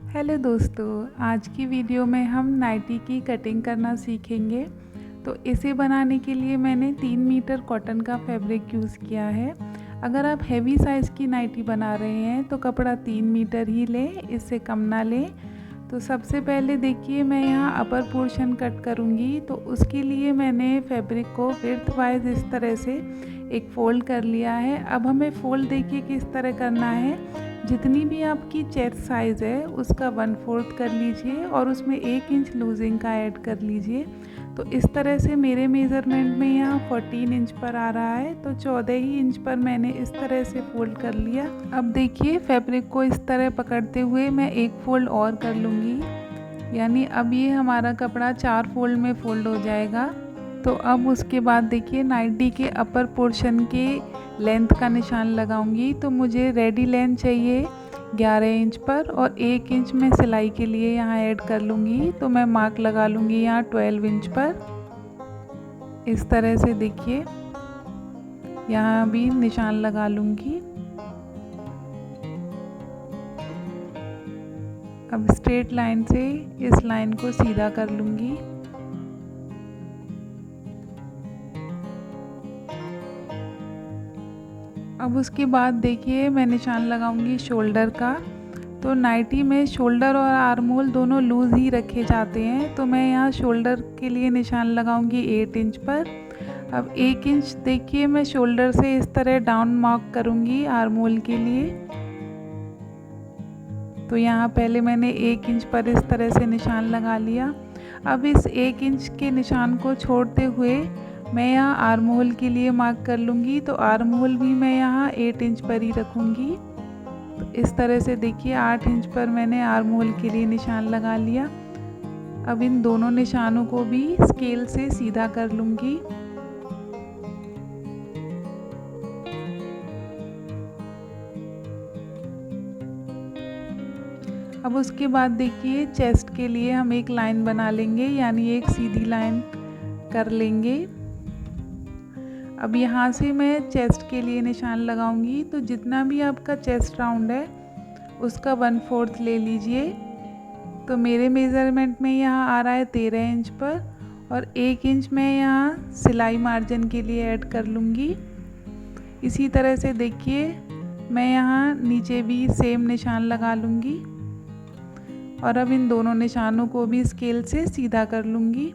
Hello दोस्तों, आज की वीडियो में हम नाइटी की कटिंग करना सीखेंगे। तो इसे बनाने के लिए मैंने 3 मीटर कॉटन का फैब्रिक यूज़ किया है। अगर आप हैवी साइज़ की नाइटी बना रहे हैं तो कपड़ा 3 मीटर ही लें, इससे कम ना लें। तो सबसे पहले देखिए मैं यहाँ अपर पोर्शन कट करूँगी, तो उसके लिए मैंने फैब्रिक को विड्थ वाइज इस तरह से एक फ़ोल्ड कर लिया है। अब हमें फ़ोल्ड देखिए किस तरह करना है, जितनी भी आपकी चेस्ट साइज़ है उसका 1/4 कर लीजिए और उसमें 1 इंच लूजिंग का ऐड कर लीजिए। तो इस तरह से मेरे मेज़रमेंट में यहाँ 14 इंच पर आ रहा है, तो 14 ही इंच पर मैंने इस तरह से फ़ोल्ड कर लिया। अब देखिए फैब्रिक को इस तरह पकड़ते हुए मैं एक फ़ोल्ड और कर लूँगी, यानी अब ये हमारा कपड़ा 4 फ़ोल्ड में फ़ोल्ड हो जाएगा। तो अब उसके बाद देखिए नाइटी के अपर पोर्शन के लेंथ का निशान लगाऊंगी। तो मुझे रेडी लेंथ चाहिए 11 इंच पर और 1 इंच मैं सिलाई के लिए यहाँ ऐड कर लूँगी। तो मैं मार्क लगा लूँगी यहाँ 12 इंच पर। इस तरह से देखिए यहाँ भी निशान लगा लूँगी। अब स्ट्रेट लाइन से इस लाइन को सीधा कर लूँगी। अब उसके बाद देखिए मैं निशान लगाऊंगी शोल्डर का। तो नाइटी में शोल्डर और आर्म होल दोनों लूज़ ही रखे जाते हैं, तो मैं यहाँ शोल्डर के लिए निशान लगाऊंगी 8 इंच पर। अब 1 इंच देखिए मैं शोल्डर से इस तरह डाउन मार्क करूंगी आर्म होल के लिए। तो यहाँ पहले मैंने 1 इंच पर इस तरह से निशान लगा लिया। अब इस 1 इंच के निशान को छोड़ते हुए मैं यहाँ आर्म होल के लिए मार्क कर लूँगी। तो आर्म होल भी मैं यहाँ 8 इंच पर ही रखूँगी। तो इस तरह से देखिए 8 इंच पर मैंने आर्म होल के लिए निशान लगा लिया। अब इन दोनों निशानों को भी स्केल से सीधा कर लूँगी। अब उसके बाद देखिए चेस्ट के लिए हम एक लाइन बना लेंगे, यानी एक सीधी लाइन कर लेंगे। अब यहाँ से मैं चेस्ट के लिए निशान लगाऊंगी। तो जितना भी आपका चेस्ट राउंड है उसका 1/4 ले लीजिए। तो मेरे मेज़रमेंट में यहाँ आ रहा है 13 इंच पर और 1 इंच मैं यहाँ सिलाई मार्जिन के लिए ऐड कर लूँगी। इसी तरह से देखिए मैं यहाँ नीचे भी सेम निशान लगा लूँगी और अब इन दोनों निशानों को भी स्केल से सीधा कर लूँगी।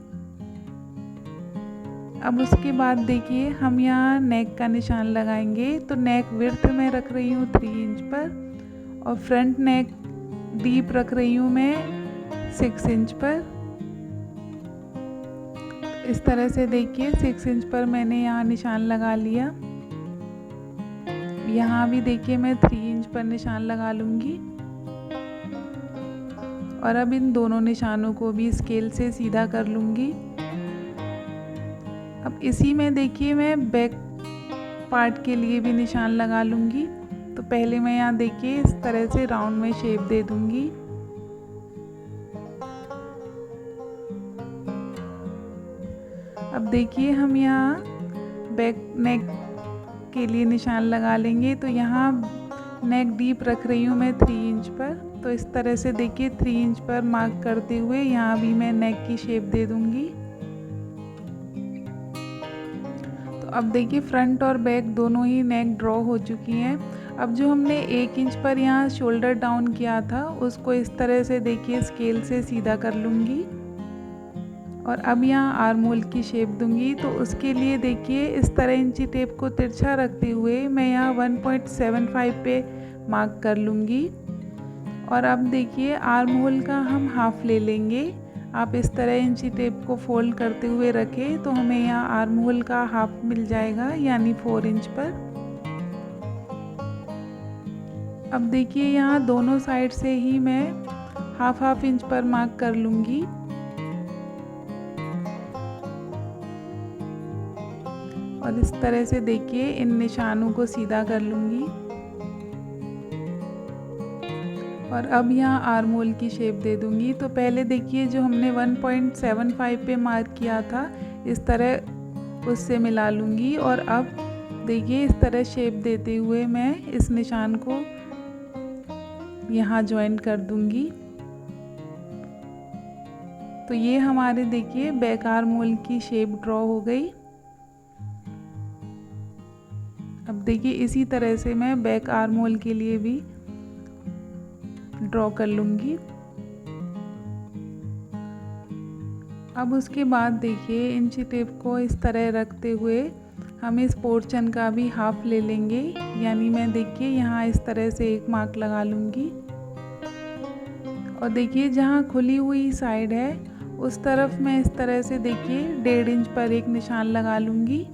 अब उसके बाद देखिए हम यहाँ नेक का निशान लगाएंगे। तो नेक विड्थ में रख रही हूँ 3 इंच पर और फ्रंट नेक डीप रख रही हूँ मैं 6 इंच पर। इस तरह से देखिए 6 इंच पर मैंने यहाँ निशान लगा लिया। यहाँ भी देखिए मैं 3 इंच पर निशान लगा लूँगी और अब इन दोनों निशानों को भी स्केल से सीधा कर लूँगी। अब इसी में देखिए मैं बैक पार्ट के लिए भी निशान लगा लूँगी। तो पहले मैं यहाँ देखिए इस तरह से राउंड में शेप दे दूँगी। अब देखिए हम यहाँ बैक नेक के लिए निशान लगा लेंगे। तो यहाँ नेक डीप रख रही हूँ मैं 3 इंच पर। तो इस तरह से देखिए 3 इंच पर मार्क करते हुए यहाँ भी मैं नेक की शेप दे दूँगी। तो अब देखिए फ्रंट और बैक दोनों ही नेक ड्रॉ हो चुकी हैं। अब जो हमने 1 इंच पर यहाँ शोल्डर डाउन किया था उसको इस तरह से देखिए स्केल से सीधा कर लूँगी और अब यहाँ आर्म होल की शेप दूंगी। तो उसके लिए देखिए इस तरह इंची टेप को तिरछा रखते हुए मैं यहाँ 1.75 पे मार्क कर लूँगी और अब देखिए आर्म होल का हम हाफ ले लेंगे। आप इस तरह इंची टेप को फोल्ड करते हुए रखें तो हमें यहाँ आर्म होल का हाफ मिल जाएगा, यानी 4 इंच पर। अब देखिए यहाँ दोनों साइड से ही मैं हाफ इंच पर मार्क कर लूँगी और इस तरह से देखिए इन निशानों को सीधा कर लूँगी और अब यहाँ आर्म होल की शेप दे दूँगी। तो पहले देखिए जो हमने 1.75 पे मार्क किया था इस तरह उससे मिला लूँगी और अब देखिए इस तरह शेप देते हुए मैं इस निशान को यहाँ ज्वाइन कर दूँगी। तो ये हमारे देखिए बैक आर्म होल की शेप ड्रॉ हो गई। अब देखिए इसी तरह से मैं बैक आर्म होल के लिए भी ड्रॉ कर लूँगी। अब उसके बाद देखिए इंची टेप को इस तरह रखते हुए हम इस पोर्शन का भी हाफ ले लेंगे, यानी मैं देखिए यहाँ इस तरह से एक मार्क लगा लूँगी। और देखिए जहाँ खुली हुई साइड है उस तरफ मैं इस तरह से देखिए 1.5 इंच पर एक निशान लगा लूँगी।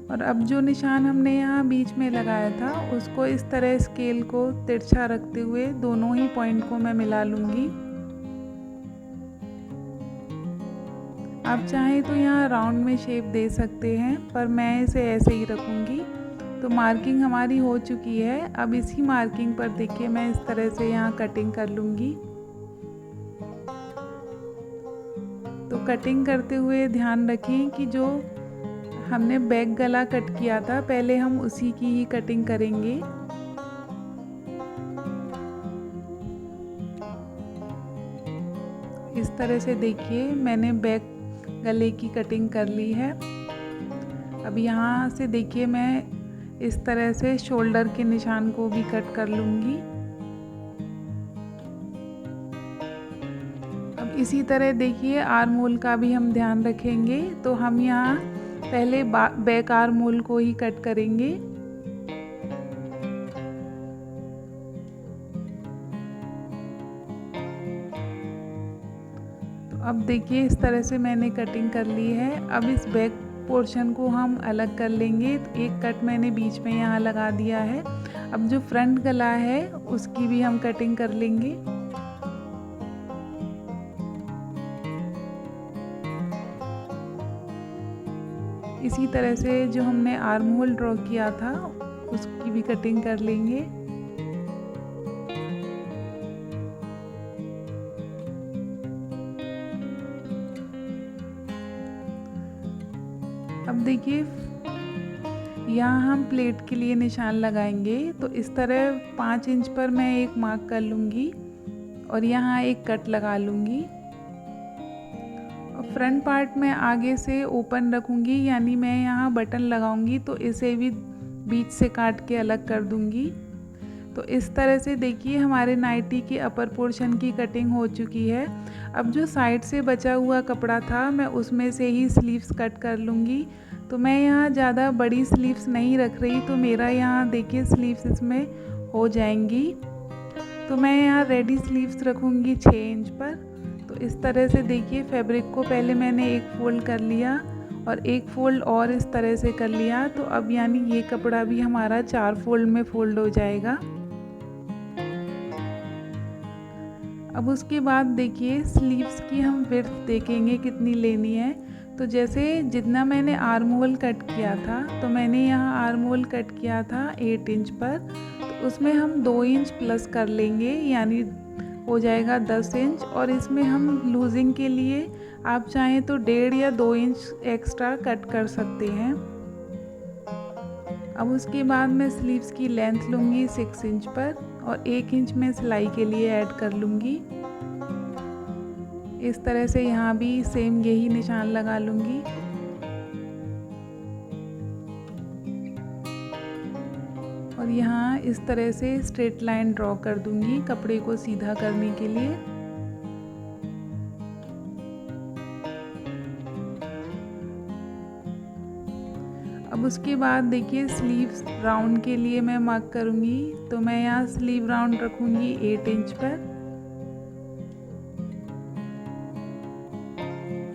और अब जो निशान हमने यहाँ बीच में लगाया था उसको इस तरह स्केल को तिरछा रखते हुए दोनों ही पॉइंट को मैं मिला लूँगी। आप चाहें तो यहाँ राउंड में शेप दे सकते हैं, पर मैं इसे ऐसे ही रखूँगी। तो मार्किंग हमारी हो चुकी है। अब इसी मार्किंग पर देखिए मैं इस तरह से यहाँ कटिंग कर लूँगी। तो कटिंग करते हुए ध्यान रखें कि जो हमने बैक गला कट किया था पहले हम उसी की ही कटिंग करेंगे। इस तरह से देखिए मैंने बैक गले की कटिंग कर ली है। अब यहाँ से देखिए मैं इस तरह से शोल्डर के निशान को भी कट कर लूँगी। अब इसी तरह देखिए आर्म होल का भी हम ध्यान रखेंगे। तो हम यहाँ पहले बैक आर्म होल को ही कट करेंगे। तो अब देखिए इस तरह से मैंने कटिंग कर ली है। अब इस बैक पोर्शन को हम अलग कर लेंगे। तो एक कट मैंने बीच में यहाँ लगा दिया है। अब जो फ्रंट गला है उसकी भी हम कटिंग कर लेंगे। इसी तरह से जो हमने आर्म होल ड्रॉ किया था उसकी भी कटिंग कर लेंगे। अब देखिए यहाँ हम प्लेट के लिए निशान लगाएंगे। तो इस तरह 5 इंच पर मैं एक मार्क कर लूँगी और यहाँ एक कट लगा लूँगी। और फ्रंट पार्ट में आगे से ओपन रखूँगी, यानी मैं यहाँ बटन लगाऊँगी तो इसे भी बीच से काट के अलग कर दूँगी। तो इस तरह से देखिए हमारे नाइटी के अपर पोर्शन की कटिंग हो चुकी है। अब जो साइड से बचा हुआ कपड़ा था मैं उसमें से ही स्लीव्स कट कर लूँगी। तो मैं यहाँ ज़्यादा बड़ी स्लीव्स नहीं रख रही, तो मेरा यहाँ देखिए स्लीव्स इसमें हो जाएंगी। तो मैं यहाँ रेडी स्लीव्स रखूँगी 6 इंच पर। तो इस तरह से देखिए फैब्रिक को पहले मैंने एक फ़ोल्ड कर लिया और एक फ़ोल्ड और इस तरह से कर लिया। तो अब यानी ये कपड़ा भी हमारा 4 फोल्ड में फ़ोल्ड हो जाएगा। अब उसके बाद देखिए स्लीव्स की हम विड्थ देखेंगे कितनी लेनी है। तो जैसे जितना मैंने आर्म होल कट किया था तो मैंने यहाँ आर्म होल कट किया था 8 इंच पर। तो उसमें हम 2 इंच प्लस कर लेंगे, यानी हो जाएगा 10 इंच। और इसमें हम लूजिंग के लिए आप चाहें तो 1.5 या 2 इंच एक्स्ट्रा कट कर सकते हैं। अब उसके बाद मैं स्लीव्स की लेंथ लूँगी 6 इंच पर और 1 इंच में सिलाई के लिए ऐड कर लूँगी। इस तरह से यहाँ भी सेम यही निशान लगा लूँगी। और यहाँ इस तरह से स्ट्रेट लाइन ड्रॉ कर दूँगी कपड़े को सीधा करने के लिए। अब उसके बाद देखिए स्लीव्स राउंड के लिए मैं मार्क करूँगी। तो मैं यहाँ स्लीव राउंड रखूँगी 8 इंच पर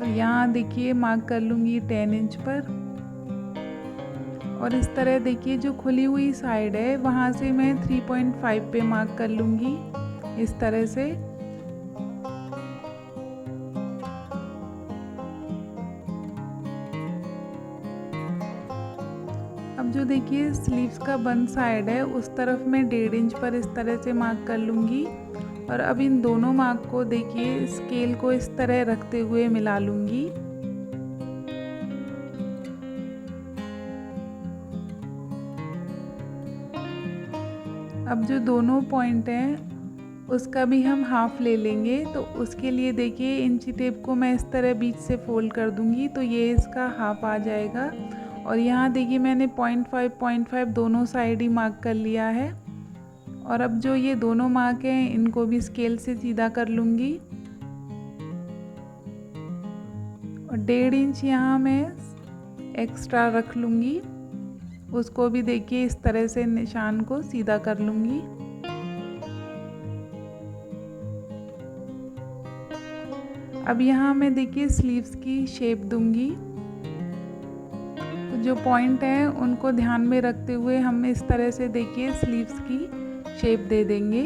और यहाँ देखिए मार्क कर लूँगी 10 इंच पर। और इस तरह देखिए जो खुली हुई साइड है वहाँ से मैं 3.5 पे मार्क कर लूँगी इस तरह से। अब जो देखिए स्लीव्स का बंद साइड है उस तरफ मैं 1.5 इंच पर इस तरह से मार्क कर लूँगी। और अब इन दोनों मार्क को देखिए स्केल को इस तरह रखते हुए मिला लूँगी। अब जो दोनों पॉइंट हैं उसका भी हम हाफ़ ले लेंगे। तो उसके लिए देखिए इंची टेप को मैं इस तरह बीच से फोल्ड कर दूंगी तो ये इसका हाफ़ आ जाएगा। और यहाँ देखिए मैंने 0.5 दोनों साइड ही मार्क कर लिया है। और अब जो ये दोनों मार्क हैं इनको भी स्केल से सीधा कर लूँगी। और 1.5 इंच यहाँ मैं एक्स्ट्रा रख लूँगी, उसको भी देखिए इस तरह से निशान को सीधा कर लूँगी। अब यहाँ मैं देखिए स्लीव्स की शेप दूँगी। तो जो पॉइंट हैं उनको ध्यान में रखते हुए हम इस तरह से देखिए स्लीव्स की शेप दे देंगे।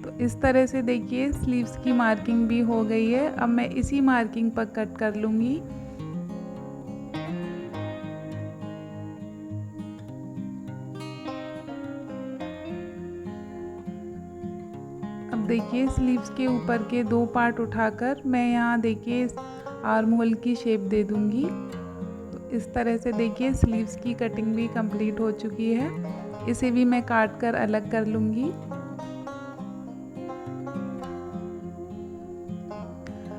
तो इस तरह से देखिए स्लीव्स की मार्किंग भी हो गई है। अब मैं इसी मार्किंग पर कट कर लूँगी। अब देखिए स्लीव्स के ऊपर के 2 पार्ट उठाकर मैं यहाँ देखिए आर्म होल की शेप दे दूँगी। तो इस तरह से देखिए स्लीव्स की कटिंग भी कंप्लीट हो चुकी है। इसे भी मैं काट कर अलग कर लूँगी।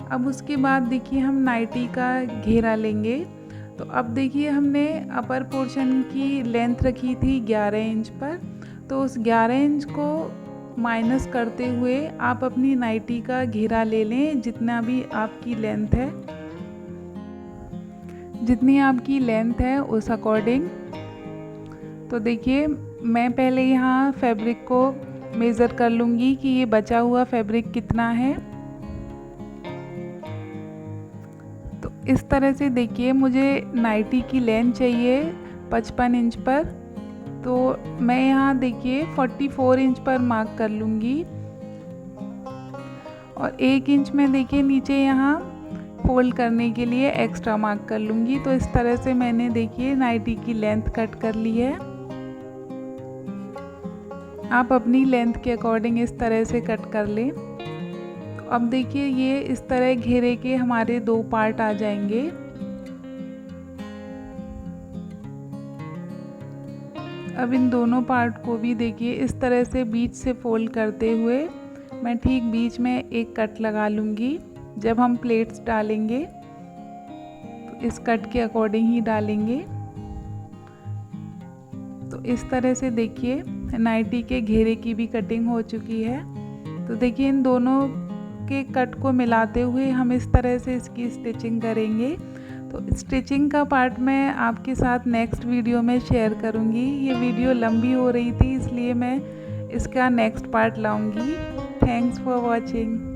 अब उसके बाद देखिए हम नाइटी का घेरा लेंगे। तो अब देखिए हमने अपर पोर्शन की लेंथ रखी थी 11 इंच पर। तो उस 11 इंच को माइनस करते हुए आप अपनी नाइटी का घेरा ले लें, जितना भी आपकी लेंथ है, जितनी आपकी लेंथ है उस अकॉर्डिंग। तो देखिए मैं पहले यहाँ फैब्रिक को मेज़र कर लूँगी कि ये बचा हुआ फैब्रिक कितना है। तो इस तरह से देखिए मुझे नाइटी की लेंथ चाहिए 55 इंच पर। तो मैं यहाँ देखिए 44 इंच पर मार्क कर लूँगी। और 1 इंच में देखिए नीचे यहाँ फोल्ड करने के लिए एक्स्ट्रा मार्क कर लूँगी। तो इस तरह से मैंने देखिए नाइटी की लेंथ कट कर ली है। आप अपनी लेंथ के अकॉर्डिंग इस तरह से कट कर लें। तो अब देखिए ये इस तरह घेरे के हमारे 2 पार्ट आ जाएंगे। अब इन दोनों पार्ट को भी देखिए इस तरह से बीच से फोल्ड करते हुए मैं ठीक बीच में एक कट लगा लूँगी। जब हम प्लेट्स डालेंगे तो इस कट के अकॉर्डिंग ही डालेंगे। तो इस तरह से देखिए नाइटी के घेरे की भी कटिंग हो चुकी है। तो देखिए इन दोनों के कट को मिलाते हुए हम इस तरह से इसकी स्टिचिंग करेंगे। तो स्टिचिंग का पार्ट मैं आपके साथ नेक्स्ट वीडियो में शेयर करूंगी। ये वीडियो लंबी हो रही थी इसलिए मैं इसका नेक्स्ट पार्ट लाऊंगी। Thanks for watching.